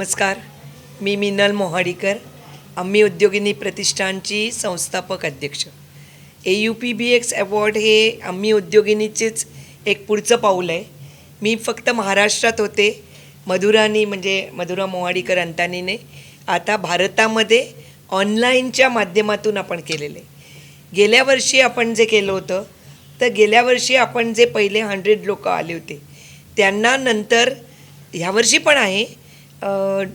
नमस्कार. मी मिनल मोहाडीकर, आम्ही उद्योगिनी प्रतिष्ठानची संस्थापक अध्यक्ष. AUPBX अवॉर्ड हे आम्ही उद्योगिनीचेच एक पुढचं पाऊल आहे. मी फक्त महाराष्ट्रात होते, मधुरा मोहाडीकर अंतानीने आता भारतामध्ये ऑनलाईनच्या माध्यमातून आपण केलेलं आहे. गेल्या वर्षी आपण जे केलं होतं, तर गेल्या वर्षी आपण जे पहिले 100 लोक आले होते त्यांना नंतर ह्यावर्षी पण आहे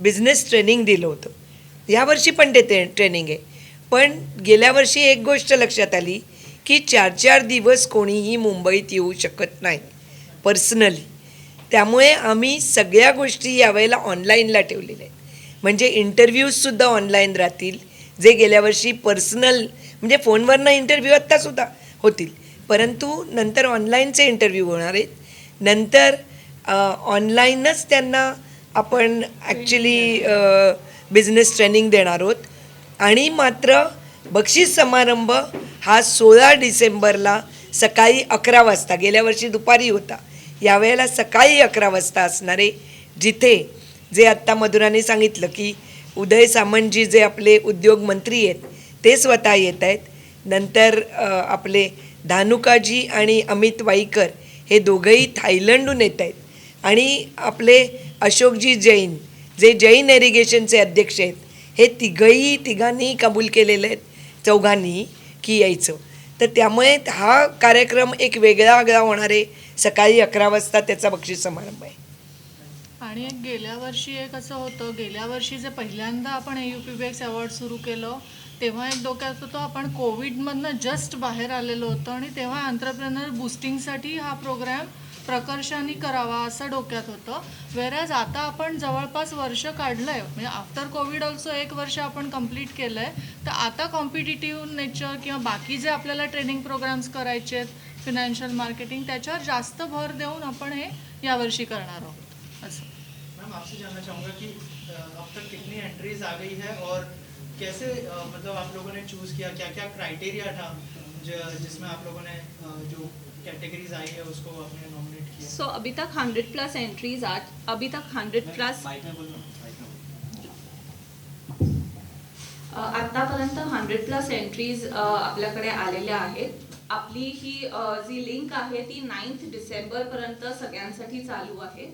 बिझनेस ट्रेनिंग दिलं होतं. यावर्षी पण ते ट्रेनिंग आहे. पण गेल्या वर्षी एक गोष्ट लक्षात आली की 4-4 दिवस कोणीही मुंबईत येऊ शकत नाही पर्सनली. त्यामुळे आम्ही सगळ्या गोष्टी यावेळेला ऑनलाईनला ठेवलेल्या आहेत. म्हणजे इंटरव्ह्यूजसुद्धा ऑनलाईन राहतील, जे गेल्या वर्षी पर्सनल म्हणजे फोनवरनं इंटरव्ह्यू आत्तासुद्धा होतील, परंतु नंतर ऑनलाईनचे इंटरव्ह्यू होणार आहेत. नंतर ऑनलाईनच त्यांना आपण ॲक्च्युली बिझनेस ट्रेनिंग देणार आहोत. आणि मात्र बक्षीस समारंभ हा 16 डिसेंबरला सकाळी 11 वाजता, गेल्या वर्षी दुपारी होता, यावेळेला सकाळी 11 वाजता असणारे, जिथे जे आत्ता मधुराने सांगितलं की उदय सामंतजी जे आपले उद्योग मंत्री आहेत ते स्वतः येत आहेत. नंतर आपले धानुकाजी आणि अमित वाईकर हे दोघंही थायलंडहून येत आहेत. आणि आपले अशोकजी जैन जे जैन इरिगेशनचे अध्यक्ष आहेत, हे तिघांनी कबूल केलेले आहेत चौघांनी की यायचं. तर त्यामुळे हा कार्यक्रम एक वेगळा होणार आहे. सकाळी 11 वाजता त्याचा बक्षीस समारंभ आहे. आणि गेल्या वर्षी एक असं होतं, गेल्या वर्षी जे पहिल्यांदा आपण AUPBX अवॉर्ड सुरू केलं तेव्हा एक डोक्यात होतं, आपण कोविडमधनं जस्ट बाहेर आलेलो होतो आणि तेव्हा एंटरप्रेनर बूस्टिंगसाठी हा प्रोग्राम प्रकर्षाने करावा असं डोक्यात होतं. वेरॅज आता आपण जवळपास वर्ष काढलं आहे, म्हणजे आफ्टर कोविड ऑल्सो 1 वर्ष आपण कंप्लीट केलं आहे. तर आता कॉम्पिटिटिव्ह नेचर किंवा बाकी जे आपल्याला ट्रेनिंग प्रोग्राम्स करायचे आहेत, फिनान्शियल मार्केटिंग, त्याच्यावर जास्त भर देऊन आपण हे यावर्षी करणार आहोत. असं मैम आपसे जानना चाहूँगा कि अब तक कितनी एंट्रीज आ गई है और कैसे मतलब आप लोगों ने चूज़ किया, क्या क्या क्राइटेरिया था जिसमें आप लोगों ने जो कैटेगरीज आई है उसको आपने नॉमिनेट किया? सो अभी तक 100+ एंट्रीज अभी तक 100+ आतापर्यंत 100+ एंट्रीज आपल्याकडे आलेल्या आहेत. आपली ही जी लिंक आहे ती 9 डिसेंबरपर्यंत सगळ्यांसाठी चालू आहे.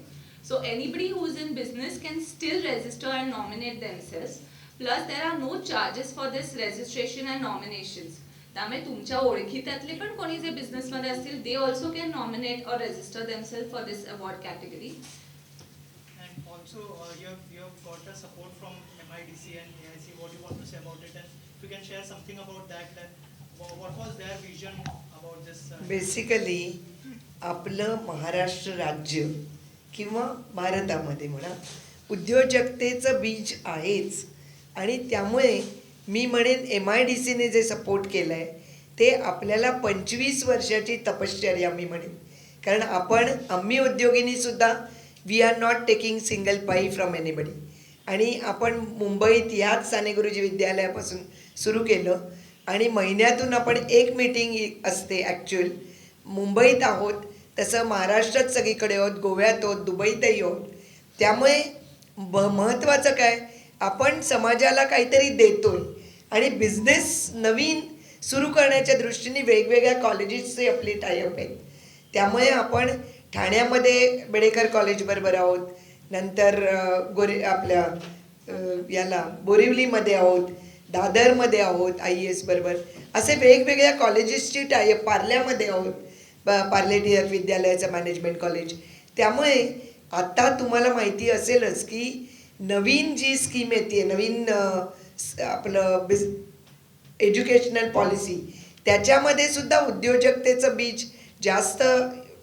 So anybody who is in business can still register and nominate themselves. Plus there are no charges for this registration and nominations. त्यामुळे तुमच्या ओळखीतले पण कोणी जे बिझनेसमध्ये असतील, they also can nominate or register themselves for this award category. And also you have got a support from MIDC and AIC. What do you want to say about it? And if you can share something about that, what was their vision about this? Basically आपलं महाराष्ट्र राज्य किंवा भारतामध्ये म्हणा उद्योजकतेचं बीज आहेच. आणि त्यामुळे मी म्हणेन MIDCने जे सपोर्ट केलं आहे ते आपल्याला 25 वर्षाची तपश्चर्या मी म्हणेन. कारण आम्ही उद्योगिनीसुद्धा we are not taking single pie from anybody. आणि आपण मुंबईत ह्याच साने गुरुजी विद्यालयापासून सुरू केलं आणि महिन्यातून आपण एक मीटिंग असते. ॲक्च्युअल मुंबईत आहोत, तसं महाराष्ट्रात सगळीकडे आहोत, गोव्यात आहोत, दुबईतही आहोत. त्यामुळे महत्त्वाचं काय, आपण समाजाला काहीतरी देतोय. आणि बिझनेस नवीन सुरू करण्याच्या दृष्टीने वेगवेगळ्या कॉलेजेसचे आपले टायअप आहेत. त्यामुळे आपण ठाण्यामध्ये बेडेकर कॉलेजबरोबर आहोत, नंतर आपल्या याला बोरिवलीमध्ये आहोत, दादरमध्ये आहोत IAS बरोबर, असे वेगवेगळ्या कॉलेजेसची टायअप, पार्ल्यामध्ये आहोत, पार्ले टिळक विद्यालयाचं मॅनेजमेंट कॉलेज. त्यामुळे आता तुम्हाला माहिती असेलच की नवीन जी स्कीम येते, नवीन आपलं एज्युकेशनल पॉलिसी, त्याच्यामध्ये सुद्धा उद्योजकतेचं बीज जास्त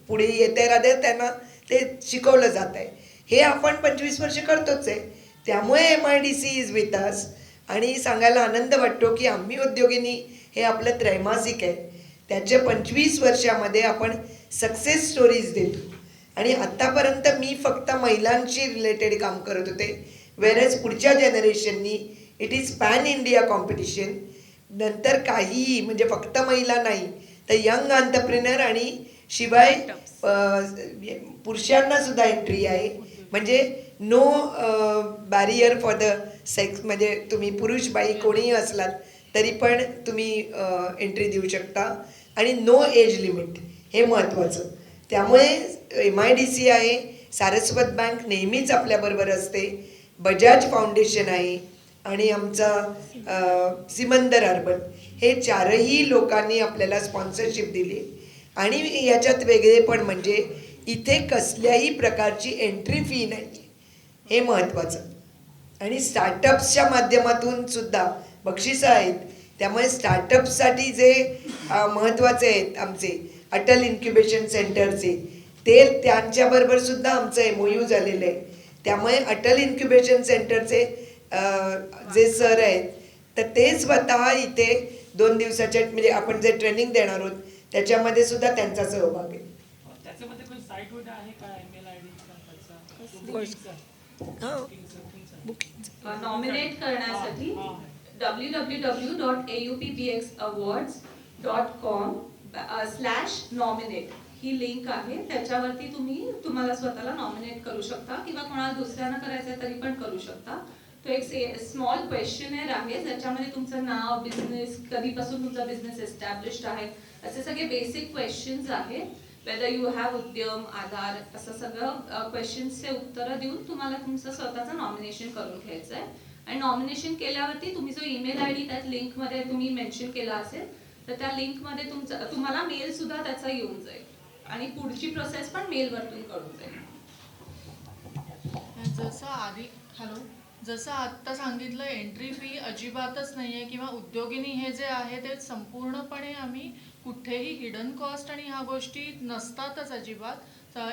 पुढे येते राहते, त्यांना ते शिकवलं जात आहे. हे आपण 25 वर्ष करतोच आहे. त्यामुळे MIDC इज विथ अस. आणि सांगायला आनंद वाटतो की आम्ही उद्योगिनी हे आपलं त्रैमासिक आहे, त्याच्या 25 वर्षामध्ये आपण सक्सेस स्टोरीज देतो. आणि आत्तापर्यंत मी फक्त महिलांशी रिलेटेड काम करत होते, वेरच पुढच्या जनरेशननी it is pan India competition. नंतर काहीही म्हणजे फक्त महिला नाही तर यंग एंटरप्रेनर आणि शिवाय पुरुषांना सुद्धा एंट्री आहे. म्हणजे no barrier for the sex, म्हणजे तुम्ही पुरुष बाई कोणीही असलात तरी पण तुम्ही एंट्री देऊ शकता आणि नो एज लिमिट, हे महत्त्वाचं. त्यामुळे MIDC आहे, सारस्वत बँक नेहमीच आपल्याबरोबर असते, बजाज फाउंडेशन आहे आणि आमचा सिमंदर अर्बन, हे चारही लोकांनी आपल्याला स्पॉन्सरशिप दिली. आणि याच्यात वेगळेपण म्हणजे इथे कसल्याही प्रकारची एंट्री फी नाही, हे महत्त्वाचं. आणि स्टार्टअप्सच्या माध्यमातून सुद्धा बक्षिसं आहेत. त्यामुळे स्टार्टअप्ससाठी जे महत्त्वाचे आहेत आमचे अटल इन्क्युबेशन सेंटरचे, ते त्यांच्याबरोबर सुद्धा आमचं MOU झालेलं आहे. त्यामुळे अटल इन्क्युबेशन सेंटरचे जे सर आहेत तर ते स्वतः इथे 2 दिवसाच्या म्हणजे आपण जे ट्रेनिंग देणार आहोत त्याच्यामध्ये सुद्धा त्यांचा सहभाग आहे. त्याच्यामध्ये पण साईट वगैरे आहे का email ID नॉमिनेट करण्यासाठी www.aupbxawards.com/nominate ही लिंक आहे. त्याच्यावरती तुम्हाला स्वतःला नॉमिनेट करू शकता किंवा कोणाला दुसऱ्यांना करायचं तरी पण करू शकता. तो एक स्मॉल क्वेश्चनेअर आहे ज्याच्यामध्ये तुमचं नाव, बिझनेस, कधीपासून तुमचा बिझनेस एस्टॅब्लिश्ड आहे, असे सगळे बेसिक क्वेश्चन्स आहेत. वेदर यू हॅव उद्यम, आधार, असं सगळं क्वेश्चन्सचे उत्तरं देऊन तुम्हाला तुमचं स्वतःचं नॉमिनेशन करून घ्यायचं आहे. आणि नॉमिनेशन केल्यावरती तुम्ही जो ईमेल ID त्या लिंकमध्ये तुम्ही मेन्शन केला असेल तर त्या लिंकमध्ये तुम्हाला मेल सुद्धा त्याचा येऊन जाईल आणि पुढची प्रोसेस पण मेलवरतून करून जाईल. जसं आत्ता सांगितलं, एंट्री फी अजिबातच नाही आहे किंवा उद्योगिनी हे जे आहे ते संपूर्णपणे आम्ही कुठेही हिडन कॉस्ट आणि ह्या गोष्टी नसतातच अजिबात.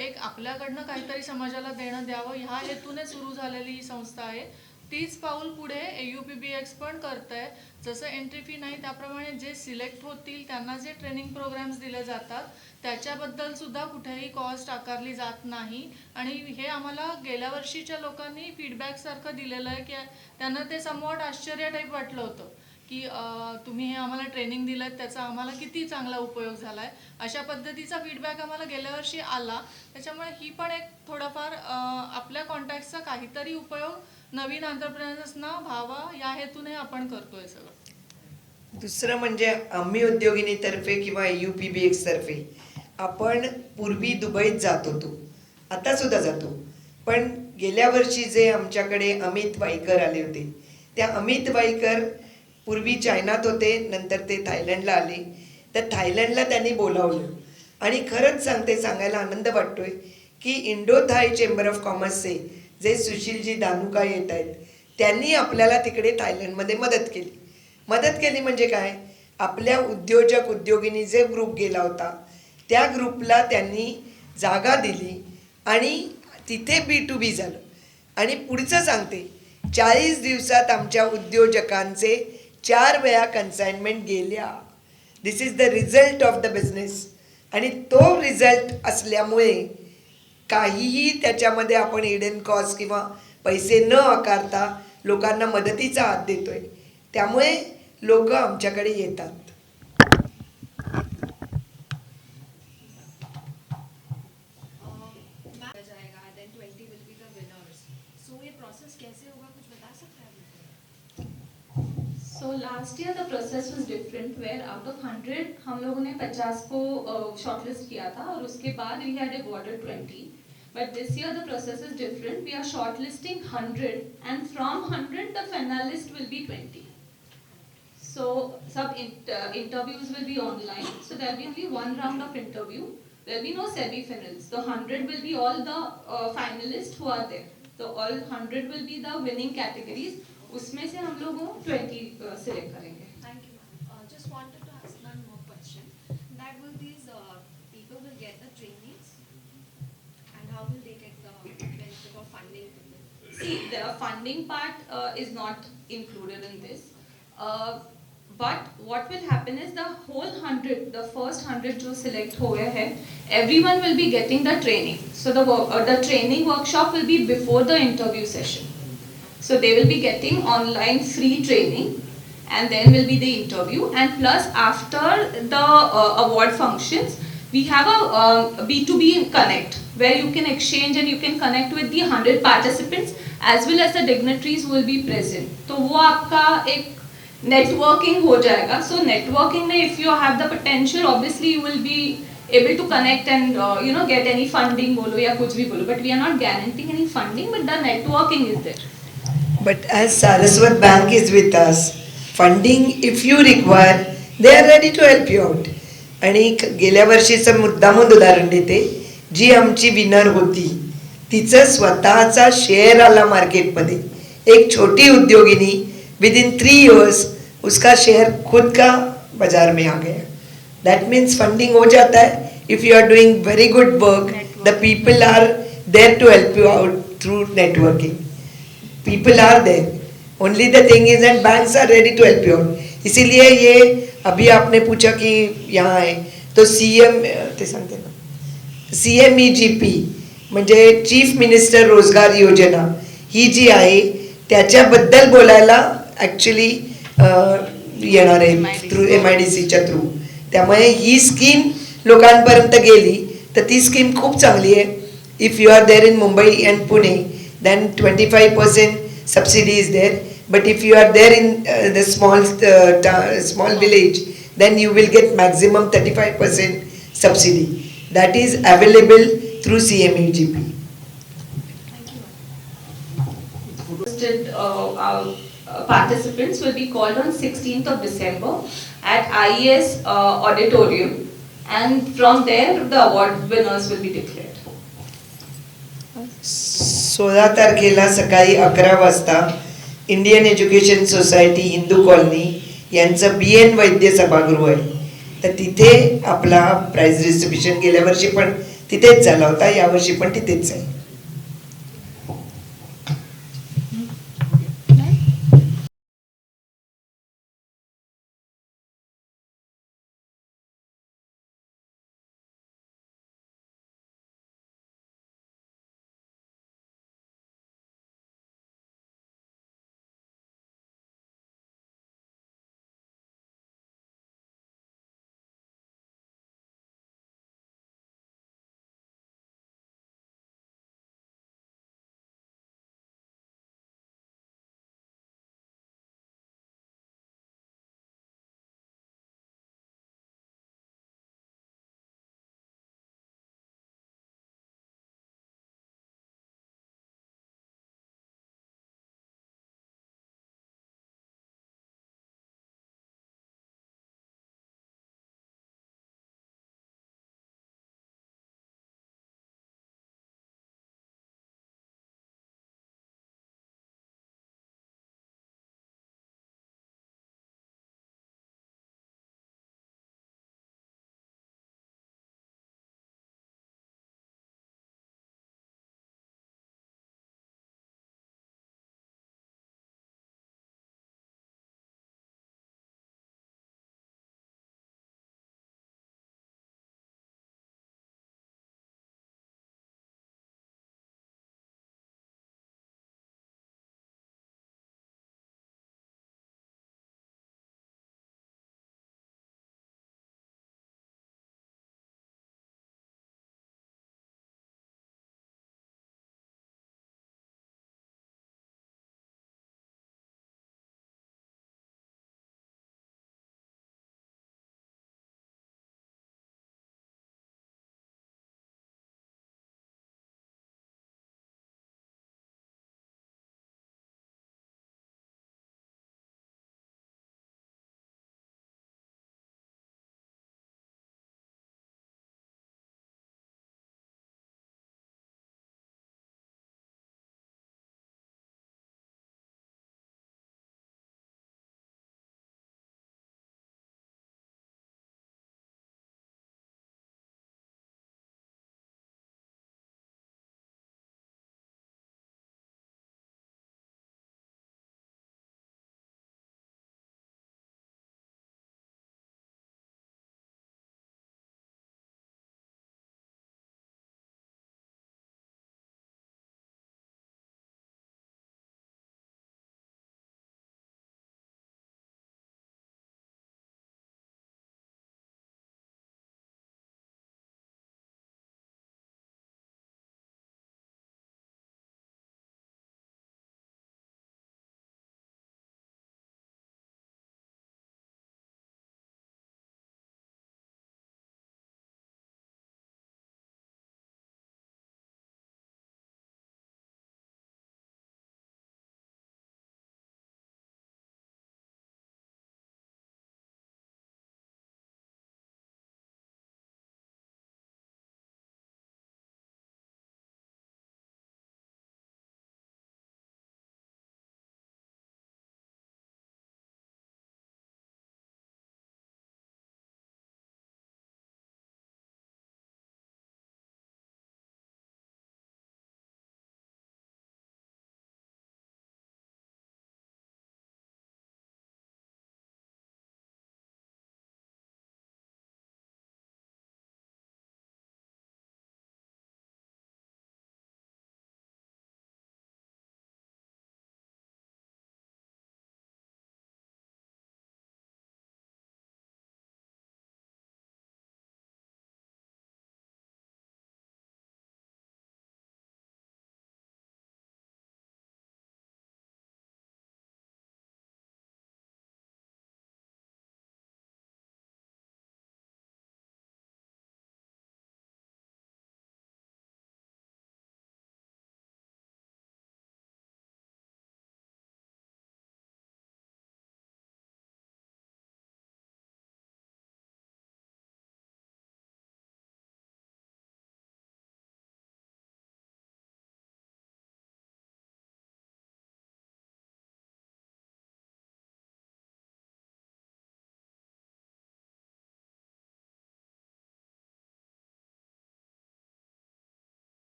एक आपल्याकडनं काहीतरी समाजाला देणं द्यावं ह्या हेतूने सुरू झालेली ही संस्था आहे. तीच पाऊल पुढे AUPBX पण करत आहे. जसं एंट्री फी नाही त्याप्रमाणे जे सिलेक्ट होतील त्यांना जे ट्रेनिंग प्रोग्राम्स दिले जातात त्याच्याबद्दल सुद्धा कुठेही कॉस्ट आकारली जात नाही. आणि हे आम्हाला गेल्या वर्षीच्या लोकांनी फीडबॅकसारखं दिलेलं आहे की त्यांना ते समवॉट आश्चर्य टाईप वाटलं होतं की तुम्ही हे आम्हाला ट्रेनिंग दिलं त्याचा आम्हाला किती चांगला उपयोग झाला आहे. अशा पद्धतीचा फीडबॅक आम्हाला गेल्या वर्षी आला. त्याच्यामुळे ही पण एक थोडाफार आपल्या कॉन्टॅक्टचा काहीतरी उपयोग नवीन एंटरप्रेन्योर्सना व्हावा या हेतूने आपण करतोय सगळं. दुसरं म्हणजे आम्ही उद्योगिनीतर्फे किंवा AUPBX तर्फे आपण पूर्वी दुबईत जात होतो, आता सुद्धा जातो. पण गेल्या वर्षी जे आमच्याकडे अमित वाईकर आले होते, त्या अमित वाईकर पूर्वी चायनात होते, नंतर ते थायलंडला आले. तर थायलंडला त्यांनी बोलावलं आणि खरंच सांगायला आनंद वाटतोय की इंडो थाय चेंबर ऑफ कॉमर्सचे जे सुशीलजी दानुका येत आहेत त्यांनी आपल्याला तिकडे थायलंडमध्ये मदत केली म्हणजे काय, आपल्या उद्योजक उद्योगिनी जे ग्रुप गेला होता त्या ग्रुपला त्यांनी जागा दिली आणि तिथे B2B झालं. आणि पुढचं सांगते, 40 दिवसात आमच्या उद्योजकांचे 4 वेळा कन्साइनमेंट गेल्या. This is the result of the business. आणि तो रिझल्ट असल्यामुळे काहीही त्याच्यामध्ये आपण हिडन कॉस्ट किंवा पैसे न आकारता लोकांना मदतीचा हात देतोय. त्यामुळे लोक आमच्याकडे येतात. So last year the process was different where out of 100 हम लोगों ने 50 को shortlist किया था और उसके बाद we had awarded 20. But this year the process is different. We are shortlisting 100 and from 100 the finalist will be 20. So sub interviews will be online. So there will be only one round of interview. There will be no semi-finals. The 100 will be all the finalists who are there. So all 100 will be the winning categories. उसमें से हम लोगों 20 select करेंगे. Thank you. Just wanted to ask one more question. That will these people will get the trainings, and how will they get the benefit of funding? See, the funding part is not included in this. But what will happen is the whole 100, the first 100 जो select हुए हैं, everyone will be getting the training. So the training workshop will be before the interview session. So they will be getting online free training and then will be the interview, and plus after the award functions we have a B2B connect where you can exchange and you can connect with the 100 participants as well as the dignitaries who will be present. तो वो आपका एक networking हो जाएगा. So networking में if you have the potential, obviously you will be able to connect and get any funding बोलो या कुछ भी बोलो. But we are not guaranteeing any funding, but the networking is there. But as Saraswat Bank is with us, funding if you require, they are ready to help you out. आणि गेल्या वर्षीचं मुद्दामून उदाहरण देते, जी आमची विनर होती तिचं स्वतःचा शेअर आला मार्केटमध्ये. एक छोटी उद्योगिनी विदिन 3 years उसका शेयर खुद का बाजार में आ गया. दैट मीन्स फंडिंग हो जाता है. If you are doing very good work, the people are there to help you out through networking. People are there. Only the thing is that banks are ready to help you out. इसीलिए ये अभी आपने पूछा कि यहाँ है तो ते सांगते ना, CMEGP म्हणजे चीफ मिनिस्टर रोजगार योजना ही जी आहे त्याच्याबद्दल बोलायला ॲक्च्युली येणार आहे थ्रू MIDCच्या थ्रू. त्यामुळे ही स्कीम लोकांपर्यंत गेली तर ती स्कीम खूप चांगली आहे. If you are there in Mumbai and Pune, then 25% subsidy is there. But if you are there in the small village, then you will get maximum 35% subsidy. That is available through CMEGP. Participants will be called on 16th of December at IES auditorium, and from there the award winners will be declared. 16 तारखेला सकाळी 11 वाजता Indian education society Hindu colony यांचं BN वैद्य सभागृह आहे. तर तिथे आपला price distribution गेल्या वर्षी पण तिथेच झाला होता, यावर्षी पण तिथेच आहे.